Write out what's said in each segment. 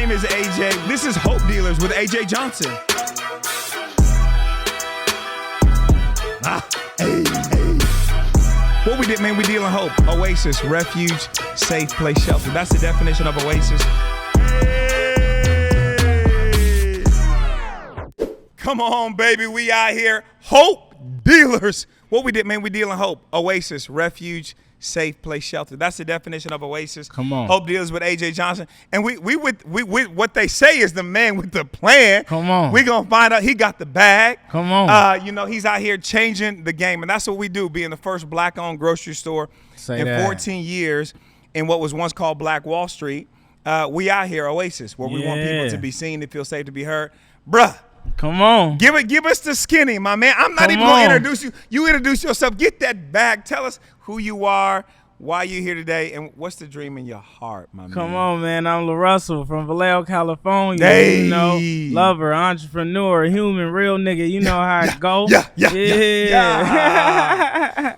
name is AJ. This is Hope Dealers with AJ Johnson. What we did, man, we dealing hope. Oasis, refuge, safe place, shelter. That's the definition of Oasis. Hey. Come on, baby, we out here. Hope Dealers. What we did, man, we dealing hope. Oasis, refuge, safe place, shelter. That's the definition of Oasis. Come on. Hope Dealers with AJ Johnson. And we what they say is the man with the plan. Come on. We gonna find out he got the bag. Come on. He's out here changing the game, and that's what we do, being the first black-owned grocery store Say in that. 14 years in what was once called Black Wall Street. We out here, Oasis, where we want people Yeah. to be seen, to feel safe, to be heard. Bruh, Come on. give us the skinny, my man. I'm not Come even gonna on. introduce you. You introduce yourself. Get that bag. Tell us who you are, why you're here today, and what's the dream in your heart, my man. Come on, man. I'm LaRusell from Vallejo, California. Hey. You know, lover, entrepreneur, human, real nigga. You know how it go. Yeah.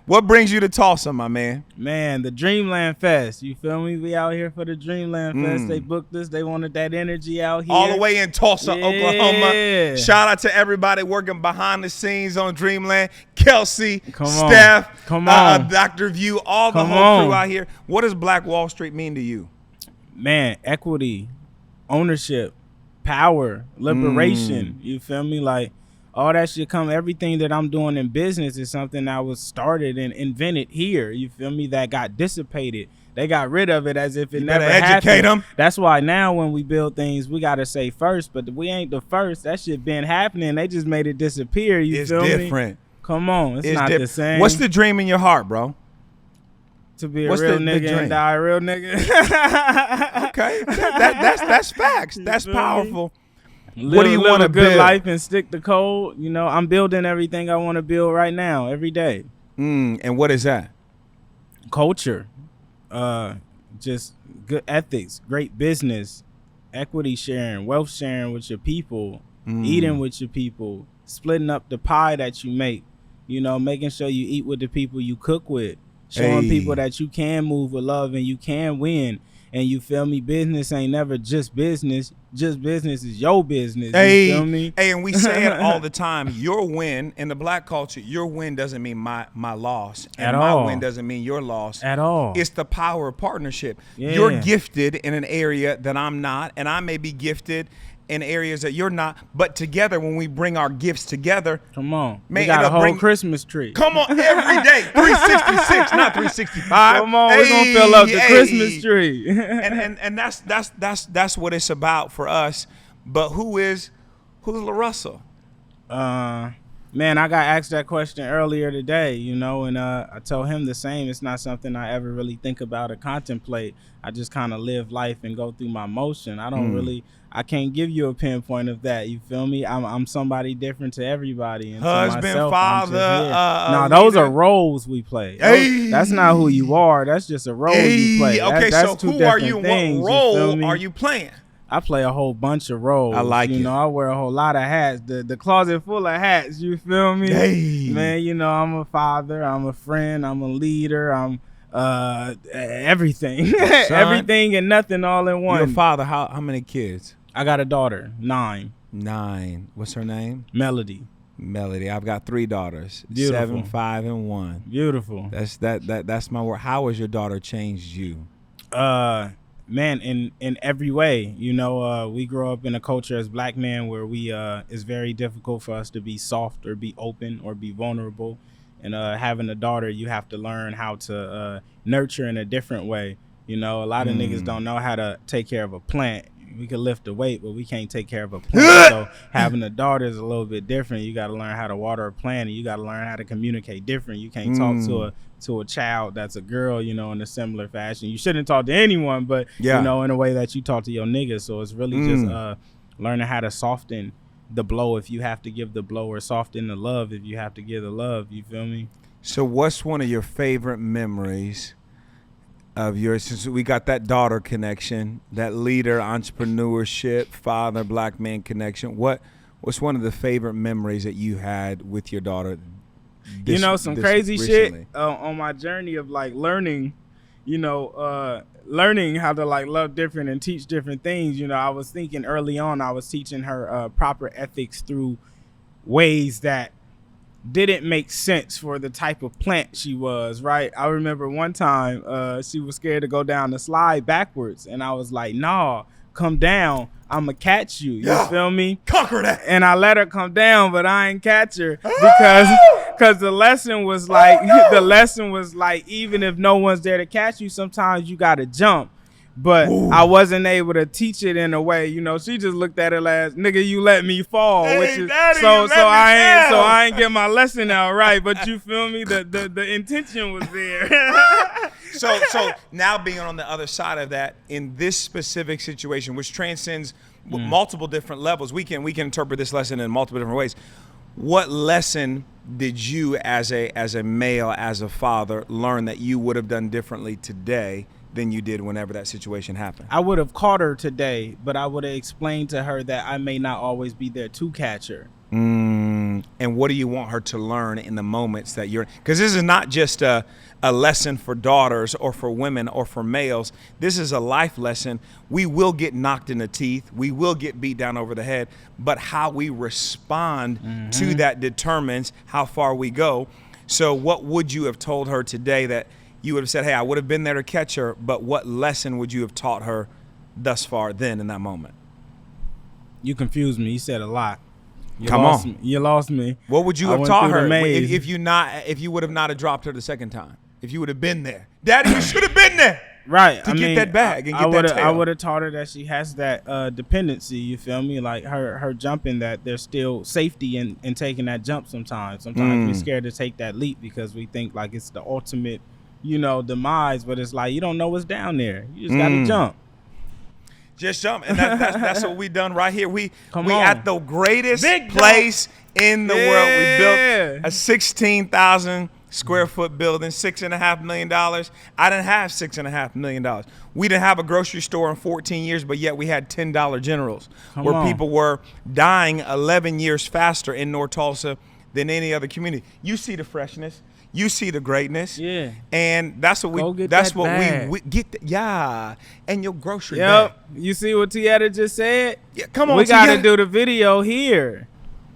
What brings you to Tulsa, my man? Man, the Dreamland Fest. You feel me? We out here for the Dreamland Fest. They booked us. They wanted that energy out here. All the way in Tulsa, Yeah. Oklahoma. Shout out to everybody working behind the scenes on Dreamland. Kelsey, Come on. Steph, Come on. Dr. View, all the Come whole on. crew out here. What does Black Wall Street mean to you? Man, equity, ownership, power, liberation. You feel me? Like, all that shit come, everything that I'm doing in business is something that was started and invented here. You feel me? That got dissipated. They got rid of it as if it never better educate happened. them. That's why now when we build things, we got to say first, but we ain't the first. That shit been happening. They just made it disappear. You It's feel me? different. Come on. It's not the same. What's the dream in your heart, bro? To be a what's real the nigga dream? and die a real nigga. Okay. That's facts. That's feel me? powerful. What do you want wanna a good build? life and stick to code? You know, I'm building everything I want to build right now, every day. And what is that? Culture, just good ethics, great business, equity sharing, wealth sharing with your people, eating with your people, splitting up the pie that you make. You know, making sure you eat with the people you cook with, showing Hey. people that you can move with love and you can win. And you feel me? Business ain't never just business. Just business is your business. Hey, You feel me? hey, and we say it all the time. Your win in the black culture, your win doesn't mean my loss. And At my all. win doesn't mean your loss. At all. It's the power of partnership. Yeah. You're gifted in an area that I'm not, and I may be gifted in areas that you're not. But together, when we bring our gifts together, Come on. Man, We got a it'll whole bring- Christmas tree. come on, every day, 366, not 365. Come on, we're gonna fill up the Hey, Christmas tree. and that's what it's about for us. But who's LaRusell? Man, I got asked that question earlier today, you know, and I told him the same. It's not something I ever really think about or contemplate. I just kind of live life and go through my motion. I don't really, I can't give you a pinpoint of that. You feel me? I'm somebody different to everybody. And Husband, to myself, father, no, those leader. are roles we play. Hey. That's not who you are. That's just a role you play. Okay, That's so two who are different you and things, what you feel role me? are you playing? I play a whole bunch of roles. I like you it. know, I wear a whole lot of hats. The closet full of hats. You feel me? Hey. Man, you know, I'm a father. I'm a friend. I'm a leader. I'm everything. Everything and nothing all in one. Your father, how many kids? I got a daughter, 9. 9. What's her name? Melody. Melody. I've got 3 daughters. Beautiful. 7, 5, and 1. Beautiful. That's my word. How has your daughter changed you? Man, in every way. You know, we grow up in a culture as black men where we it's very difficult for us to be soft or be open or be vulnerable. And having a daughter, you have to learn how to nurture in a different way. You know, a lot of niggas don't know how to take care of a plant. We can lift the weight, but we can't take care of a plant. So having a daughter is a little bit different. You got to learn how to water a plant, and you got to learn how to communicate different. You can't talk to a child that's a girl, you know, in a similar fashion. You shouldn't talk to anyone, but Yeah. you know, in a way that you talk to your niggas. So it's really just learning how to soften the blow if you have to give the blow, or soften the love if you have to give the love. You feel me? So what's one of your favorite memories of yours, since we got that daughter connection, that leader, entrepreneurship, father, black man connection? What's one of the favorite memories that you had with your daughter? You know, some crazy recently? shit on my journey of like learning, you know, learning how to like love different and teach different things, you know, I was thinking early on, I was teaching her proper ethics through ways that didn't make sense for the type of plant she was, right? I remember one time she was scared to go down the slide backwards, and I was like, nah, come down, I'ma catch you. You feel me? Conquer that. And I let her come down, but I ain't catch her because the lesson was like even if no one's there to catch you, sometimes you gotta jump. But I wasn't able to teach it in a way, you know. She just looked at it as, nigga, you let me fall, which is so I ain't get my lesson out right. But you feel me? The intention was there. So now being on the other side of that, in this specific situation, which transcends multiple different levels, we can interpret this lesson in multiple different ways. What lesson did you, as a male, as a father, learn that you would have done differently today than you did whenever that situation happened? I would have caught her today, but I would have explained to her that I may not always be there to catch her. And what do you want her to learn in the moments that you're, because this is not just a lesson for daughters or for women or for males. This is a life lesson. We will get knocked in the teeth. We will get beat down over the head, but how we respond to that determines how far we go. So what would you have told her today that you would have said, hey, I would have been there to catch her, but what lesson would you have taught her thus far then in that moment? You confused me. You said a lot. You lost me. What would you have taught her if you would have not have dropped her the second time? If you would have been there? Daddy, you should have been there. Right. To get that bag and get that tail. I would have taught her that she has that dependency, you feel me? Like her jumping, that there's still safety in taking that jump sometimes. Sometimes we're scared to take that leap because we think like it's the ultimate, you know, demise, but it's like you don't know what's down there. You just gotta jump. Just jump, and that's what we done right here. We at the greatest place in the world. We built a 16,000 square foot building, $6.5 million. I didn't have $6.5 million. We didn't have a grocery store in 14 years, but yet we had $10 Generals where people were dying 11 years faster in North Tulsa than any other community. You see the freshness. You see the greatness, and that's what we. That's what we get. And your grocery bag. You see what Tieta just said? Yeah, come on. We gotta do the video here.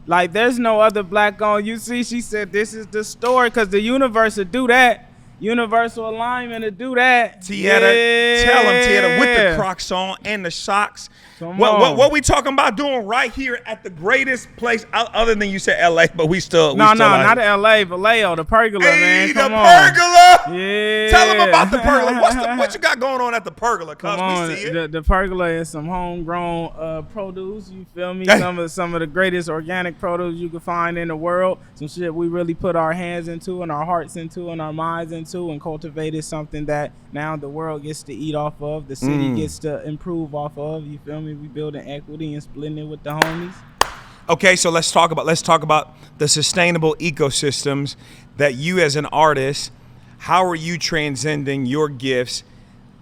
Like, there's no other black on. You see, she said this is the story because the universe will do that. Universal alignment to do that. Tieta, tell him, Tieta, with the Crocs on and the socks. What we talking about doing right here at the greatest place other than you said LA, but we still not LA, Vallejo, the pergola, man. Come on. Pergola. Yeah. Tell them about the pergola. What you got going on at the pergola? Cause we see it. The pergola is some homegrown produce. You feel me? Some of the greatest organic produce you can find in the world. Some shit we really put our hands into and our hearts into and our minds into and cultivated something that now the world gets to eat off of. The city gets to improve off of. You feel me? We building equity and splitting it with the homies. Okay, so let's talk about the sustainable ecosystems that you as an artist, how are you transcending your gifts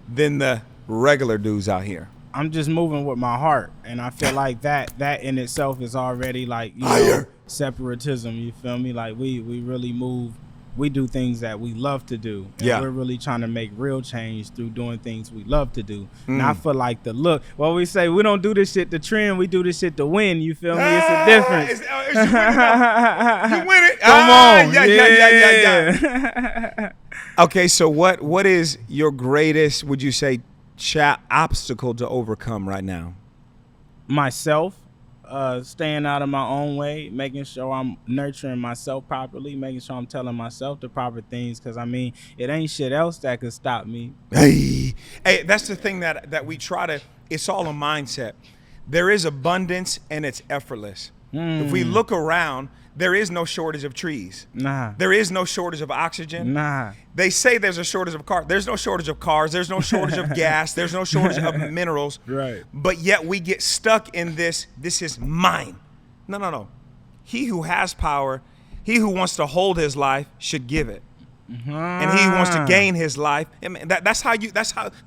than the regular dudes out here? I'm just moving with my heart, and I feel like that in itself is already like, you know, separatism, you feel me? Like we really move. We do things that we love to do. And we're really trying to make real change through doing things we love to do. Not for like the look. Well, we say we don't do this shit to trend. We do this shit to win. You feel me? It's a difference. You win it. Come on. Yeah. Okay, so what is your greatest, would you say, obstacle to overcome right now? Myself. Staying out of my own way, making sure I'm nurturing myself properly, making sure I'm telling myself the proper things, because I mean, it ain't shit else that could stop me. Hey, that's the thing that we try to, it's all a mindset. There is abundance and it's effortless. If we look around, there is no shortage of trees. There is no shortage of oxygen. They say there's a shortage of cars. There's no shortage of cars. There's no shortage of gas. There's no shortage of minerals. Right. But yet we get stuck in this is mine. No. He who has power, he who wants to hold his life should give it. And he who wants to gain his life. I mean, that's how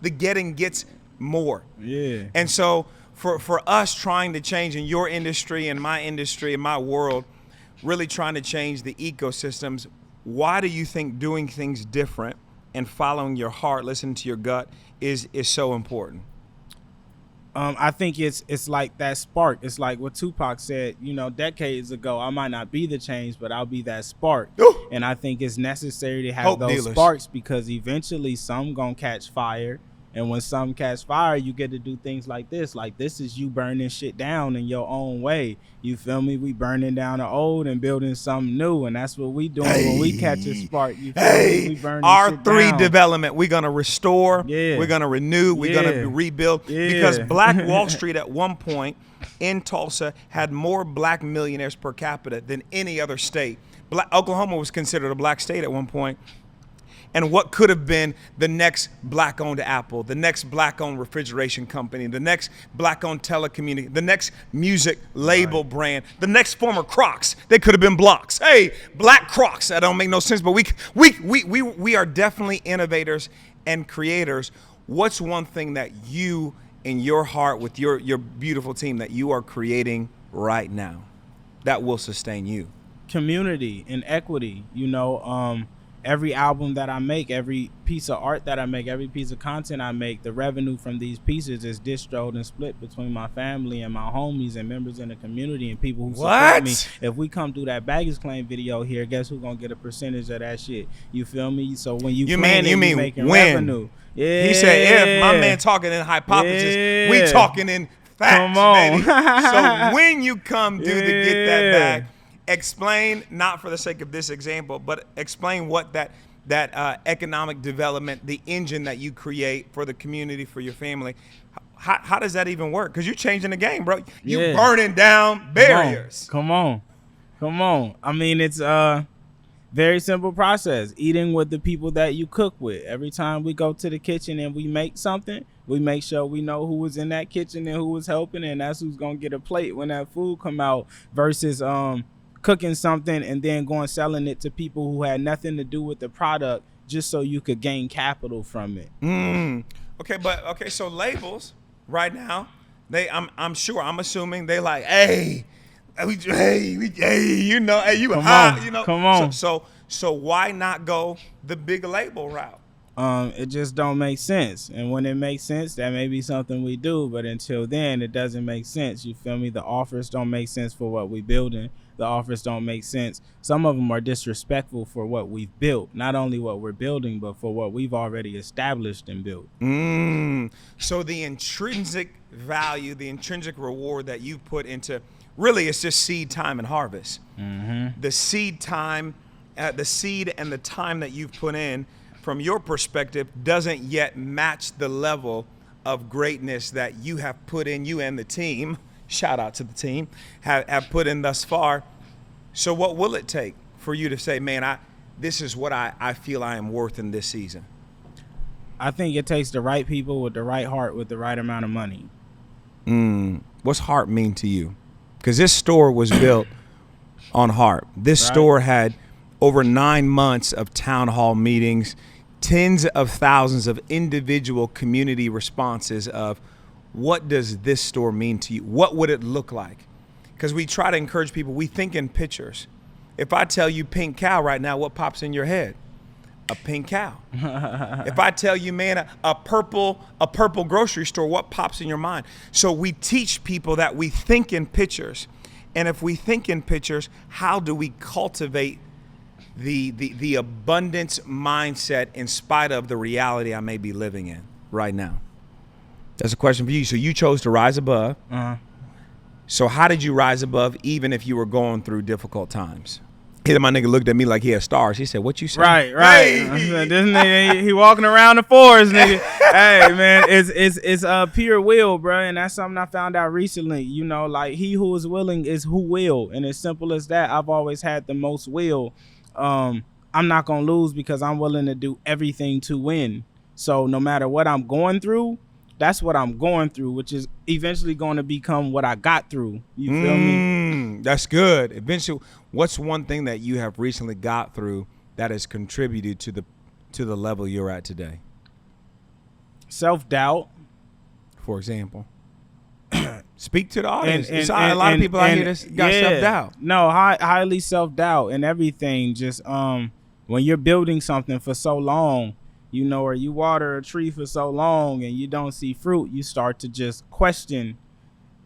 the getting gets more. Yeah. And so for us trying to change in your industry and my industry and my world, really trying to change the ecosystems, why do you think doing things different and following your heart, listening to your gut is so important? I think it's like that spark. It's like what Tupac said, you know, decades ago. I might not be the change, but I'll be that spark. Ooh. And I think it's necessary to have Hope those dealers. sparks, because eventually some gonna catch fire. And when some catch fire, you get to do things like this. Like, this is you burning shit down in your own way. You feel me? We burning down the old and building something new. And that's what we doing when we catch a spark. You feel me? We burning shit R3 down. development. We're going to restore. Yeah. We're going to renew. We're going to rebuild. Yeah. Because Black Wall Street at one point in Tulsa had more black millionaires per capita than any other state. Oklahoma was considered a black state at one point. And what could have been the next black-owned Apple, the next black-owned refrigeration company, the next black-owned telecommunication, the next music label brand, the next former Crocs. They could have been blocks. Hey, black Crocs. That don't make no sense, but we are definitely innovators and creators. What's one thing that you, in your heart, with your beautiful team, that you are creating right now that will sustain you? Community and equity, you know. Every album that I make, every piece of art that I make, every piece of content I make, the revenue from these pieces is distroed and split between my family and my homies and members in the community and people who support me. If we come do that baggage claim video here, guess who's gonna get a percentage of that shit? You feel me? So when you making when? revenue. Yeah. He said, if my man talking in hypothesis, we talking in facts, come on. baby. So when you come do to get that bag, explain, not for the sake of this example, but explain what that economic development, the engine that you create for the community, for your family, how does that even work? Because you're changing the game, bro. You burning down barriers. Come on. I mean, it's very simple process. Eating with the people that you cook with. Every time we go to the kitchen and we make something, we make sure we know who was in that kitchen and who was helping, and that's who's gonna get a plate when that food come out, versus cooking something and then going selling it to people who had nothing to do with the product just so you could gain capital from it. Okay, so labels right now, I'm assuming they like, hey, you know, hey, you hot, you know. Come on. So why not go the big label route? It just don't make sense. And when it makes sense, that may be something we do. But until then, it doesn't make sense. You feel me? The offers don't make sense for what we building. The offers don't make sense. Some of them are disrespectful for what we've built. Not only what we're building, but for what we've already established and built. So the intrinsic value, the intrinsic reward that you put into, really, it's just seed time and harvest. The seed time, the seed and the time that you've put in, from your perspective, doesn't yet match the level of greatness that you have put in, you and the team, shout out to the team, have put in thus far. So what will it take for you to say, man, this is what I feel I am worth in this season? I think it takes the right people with the right heart with the right amount of money. What's heart mean to you? Because this store was built on heart. This store had over 9 months of town hall meetings, tens of thousands of individual community responses of, what does this store mean to you? What would it look like? Because we try to encourage people, we think in pictures. If I tell you pink cow right now, what pops in your head? A pink cow. If I tell you, man, a purple grocery store, what pops in your mind? So we teach people that we think in pictures. And if we think in pictures, how do we cultivate the abundance mindset in spite of the reality I may be living in right now? That's a question for you. So you chose to rise above. So how did you rise above, even if you were going through difficult times? My nigga looked at me like he had stars. He said, "What you say?" Right. Hey. This nigga, he walking around the forest, nigga. Hey, man, it's pure will, bro, and that's something I found out recently. You know, like, he who is willing is who will, and as simple as that. I've always had the most will. I'm not gonna lose because I'm willing to do everything to win. So no matter what I'm going through, that's what I'm going through, which is eventually going to become what I got through. You feel me? That's good. Eventually, what's one thing that you have recently got through that has contributed to the level you're at today? Self-doubt. For example. Speak to the audience. A lot of people out here that got self-doubt. No, highly self-doubt and everything. Just when you're building something for so long, you know, or you water a tree for so long and you don't see fruit, you start to just question,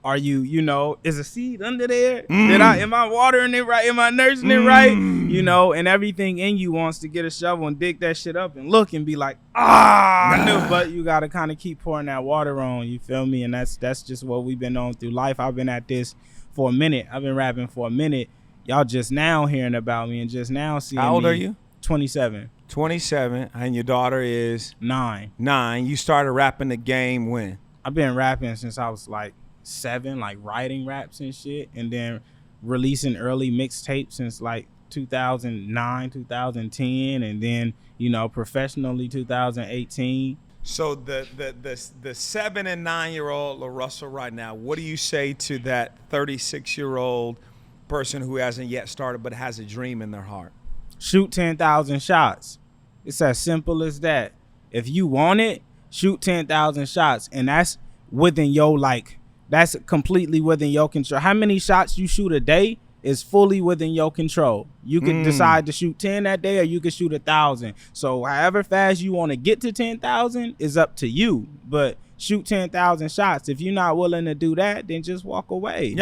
are you know, is a seed under there? Am I watering it right? Am I nursing it right? You know, and everything in you wants to get a shovel and dig that shit up and look and be like, I knew. But you got to kind of keep pouring that water on, you feel me? And that's just what we've been on through life. I've been at this for a minute. I've been rapping for a minute. Y'all just now hearing about me and just now seeing me. How old are you? 27. 27, and your daughter is 9. You started rapping the game when? I've been rapping since I was like 7, like writing raps and shit, and then releasing early mixtapes since like 2009, 2010, and then, you know, professionally 2018. So the 7 and 9-year-old LaRusell right now, what do you say to that 36-year-old person who hasn't yet started but has a dream in their heart? Shoot 10,000 shots. It's as simple as that. If you want it, shoot 10,000 shots, and that's within your that's completely within your control. How many shots you shoot a day is fully within your control. You can decide to shoot 10 that day, or you can shoot 1,000. So however fast you want to get to 10,000 is up to you. But shoot 10,000 shots. If you're not willing to do that, then just walk away.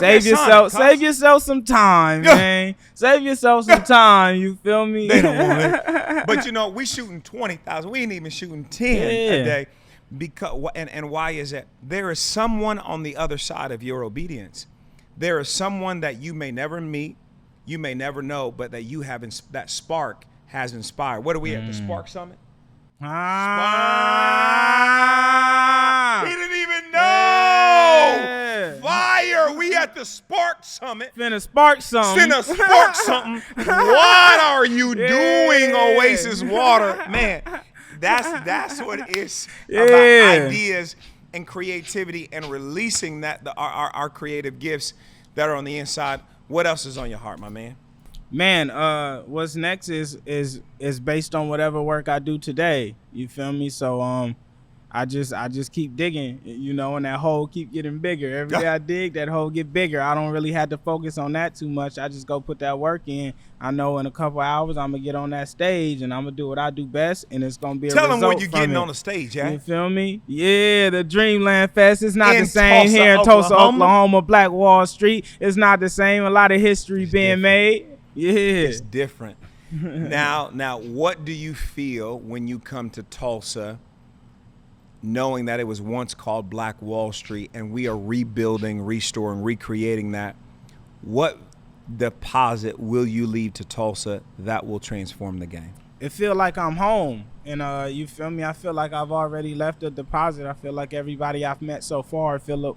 Save yourself some time, man. Save yourself some time. You feel me? They don't want it. But you know, we shooting 20,000. We ain't even shooting 10 a day. Because and why is it? There is someone on the other side of your obedience. There is someone that you may never meet, you may never know, but that you have that spark has inspired. What are we at? The Spark Summit? He didn't even know. Yeah. Fire! We at the Spark Summit. Finna spark something. What are you doing, Oasis Water? Man. That's what it is about ideas and creativity and releasing our creative gifts that are on the inside. What else is on your heart, my man? Man, what's next is based on whatever work I do today. You feel me? So I just keep digging, you know, and that hole keep getting bigger. Every day I dig, that hole get bigger. I don't really have to focus on that too much. I just go put that work in. I know in a couple hours I'm gonna get on that stage and I'm gonna do what I do best, and it's gonna be a result. Tell them when you're getting on the stage, yeah. You feel me? Yeah, the Dreamland Fest. It's not the same here in Tulsa, Oklahoma, Black Wall Street. It's not the same. A lot of history being made. Yeah, it's different. Now, what do you feel when you come to Tulsa, knowing that it was once called Black Wall Street and we are rebuilding, restoring, recreating that? What deposit will you leave to Tulsa that will transform the game? It feel like I'm home, and you feel me? I feel like I've already left a deposit. I feel like everybody I've met so far feel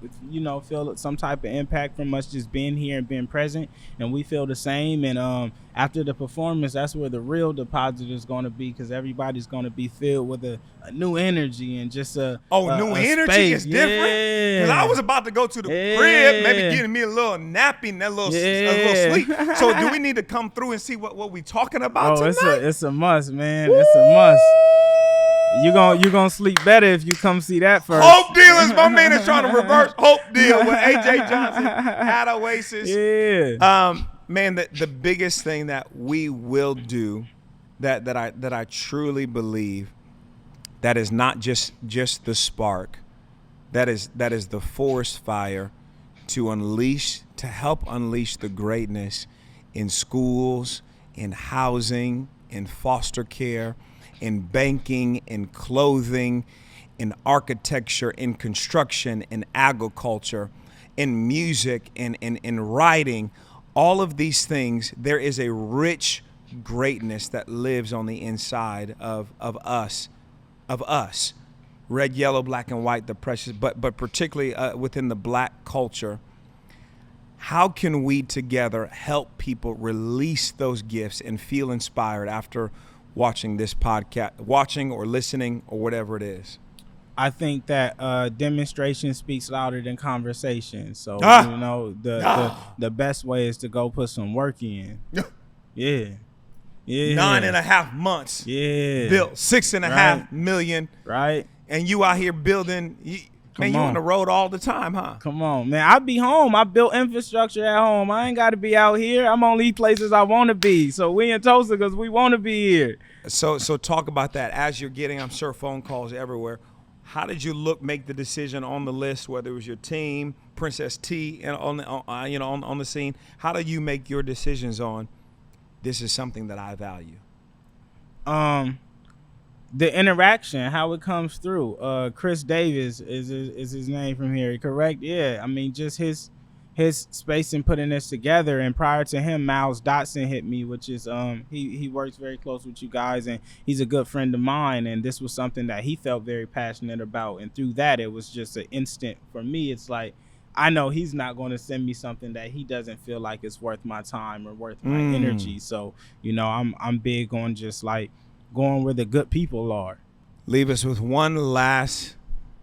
some type of impact from us just being here and being present, and we feel the same. And after the performance, that's where the real deposit is going to be, because everybody's going to be filled with a new energy and just a energy space. Is different. Because I was about to go to the crib, maybe getting me a little napping, a little sleep. So do we need to come through and see what we talking about tonight? It's a must, man. Woo! It's a must. You gonna sleep better if you come see that first. Hope Dealers, my man is trying to reverse Hope Deal with AJ Johnson at Oasis. Yeah. Man, the biggest thing that we will do, that I truly believe, that is not just the spark, that is the forest fire to help unleash the greatness in schools, in housing, in foster care, in banking, in clothing, in architecture, in construction, in agriculture, in music, in writing. All of these things, there is a rich greatness that lives on the inside of us, red, yellow, black, and white, the precious, but particularly within the black culture. How can we together help people release those gifts and feel inspired after watching this podcast, watching or listening or whatever it is? I think that demonstration speaks louder than conversation. So you know, the best way is to go put some work in. Yeah. 9.5 months. Yeah. Built 6.5 million. Right. And you out here building. Man, you on the road all the time, huh? Come on, man. I be home. I built infrastructure at home. I ain't got to be out here. I'm on these places I want to be. So we in Tulsa because we want to be here. So talk about that as you're getting, I'm sure, phone calls everywhere. How did you make the decision on the list, whether it was your team, Princess T, and on the scene? How do you make your decisions on this is something that I value? The interaction, how it comes through. Chris Davis is his name from here, correct? Yeah, I mean, just his space in putting this together. And prior to him, Miles Dotson hit me, which is he works very close with you guys, and he's a good friend of mine. And this was something that he felt very passionate about, and through that, it was just an instant for me. It's like, I know he's not going to send me something that he doesn't feel like it's worth my time or worth my energy. So, I'm big on just like going where the good people are. Leave us with one last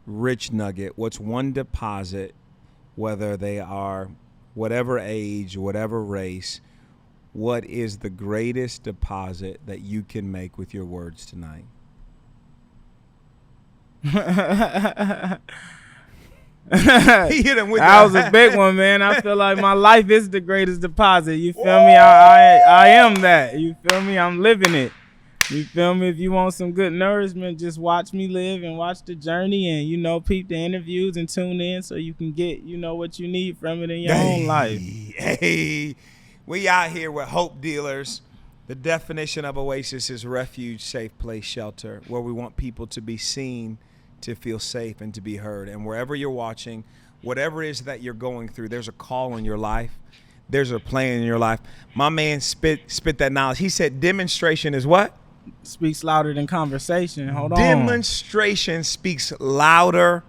rich nugget. What's one deposit, whether they are whatever age, whatever race, what is the greatest deposit that you can make with your words tonight? He hit him with that was a big one, man. I feel like my life is the greatest deposit. You feel me? I am that. You feel me? I'm living it. You feel me? If you want some good nourishment, just watch me live and watch the journey and, peep the interviews and tune in so you can get, what you need from it in your own life. Hey, we out here with hope dealers. The definition of Oasis is refuge, safe place, shelter, where we want people to be seen, to feel safe, and to be heard. And wherever you're watching, whatever it is that you're going through, there's a call in your life. There's a plan in your life. My man spit that knowledge. He said demonstration is what? Speaks louder than conversation. Hold on. Demonstration speaks louder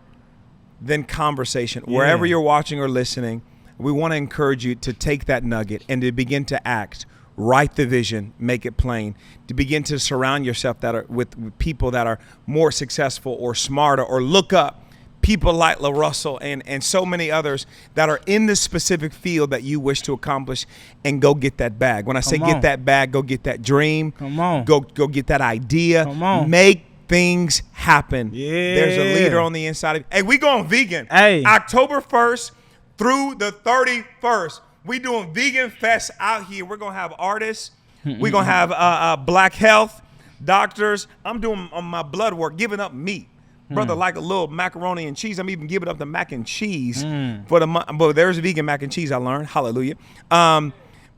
than conversation. Yeah. Wherever you're watching or listening, we want to encourage you to take that nugget and to begin to act. Write the vision, make it plain, to begin to surround yourself with people that are more successful or smarter, or look up people like LaRusell and so many others that are in this specific field that you wish to accomplish, and go get that bag. When I say get that bag, go get that dream. Come on. Go get that idea. Come on. Make things happen. Yeah. There's a leader on the inside of you. Hey, we going vegan. Hey. October 1st through the 31st. We doing Vegan Fest out here. We're going to have artists. We're going to have black health, doctors. I'm doing my blood work, giving up meat. Brother, like a little macaroni and cheese. I'm even giving up the mac and cheese for the month. But there's vegan mac and cheese I learned. Hallelujah.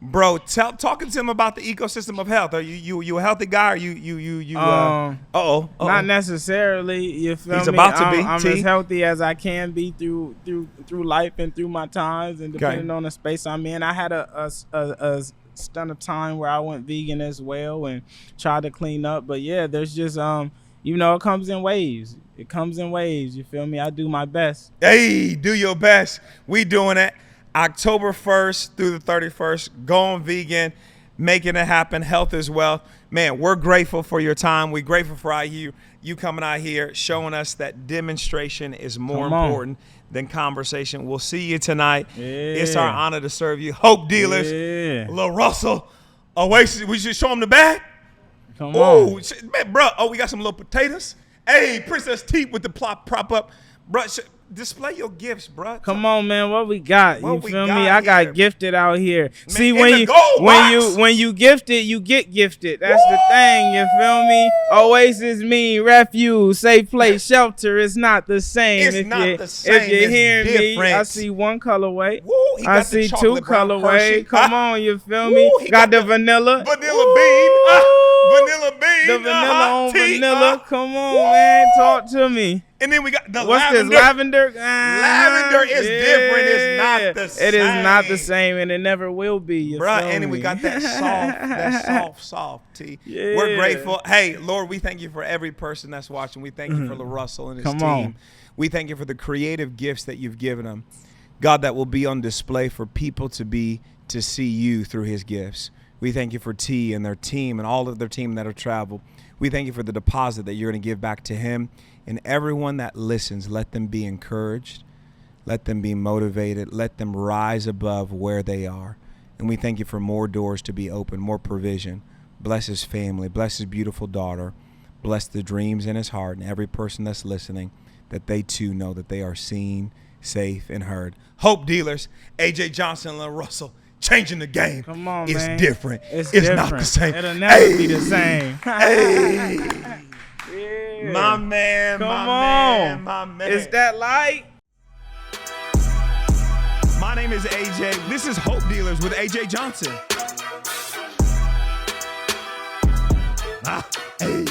Bro, talking to him about the ecosystem of health. Are you a healthy guy? Or you Not necessarily. You feel He's me? about to be. I'm as healthy as I can be through life and through my times, and depending on the space I'm in. I had a stint of time where I went vegan as well and tried to clean up. But yeah, there's just it comes in waves. It comes in waves. You feel me? I do my best. Hey, do your best. We doing it. October 1st through the 31st, going vegan, making it happen. Health is wealth. Man, we're grateful for your time. We're grateful for you coming out here, showing us that demonstration is more important than conversation. We'll see you tonight. Yeah. It's our honor to serve you. Hope dealers, LaRusell, Oasis. We should show them the bag. Come on. Man, bro. Oh, we got some little potatoes. Hey, Princess T with the prop up. Bro, display your gifts, bro. Come on, man. What we got? You feel me? I got gifted out here. Man, see, when you gifted, you get gifted. That's the thing. You feel me? Oasis mean refuge, safe place, shelter. It's not the same. It's not the same. If you're hearing different. me, I see one colorway. Woo, I see two colorway. Come on, you feel me? Got the vanilla. Vanilla bean. Vanilla bean. The vanilla on vanilla. Come on, man. Talk to me. And then we got the What's lavender. This, lavender? Lavender is different. It's not the same. It is not the same, and it never will be. Bruh, and then we got that soft tea. Yeah. We're grateful. Hey, Lord, we thank you for every person that's watching. We thank you for LaRusell and his team. We thank you for the creative gifts that you've given them. God, that will be on display for people to see you through his gifts. We thank you for T and their team and all of their team that have traveled. We thank you for the deposit that you're going to give back to him. And everyone that listens, let them be encouraged. Let them be motivated. Let them rise above where they are. And we thank you for more doors to be open, more provision. Bless his family. Bless his beautiful daughter. Bless the dreams in his heart and every person that's listening. that they too know that they are seen, safe, and heard. Hope dealers, AJ Johnson and LaRusell, changing the game. Come on, it's man. different. It's not the same. It'll never be the same. Hey. Yeah. My man, Come my on. man, my man. Is that light? My name is AJ. This is Hope Dealers with AJ Johnson. Hey.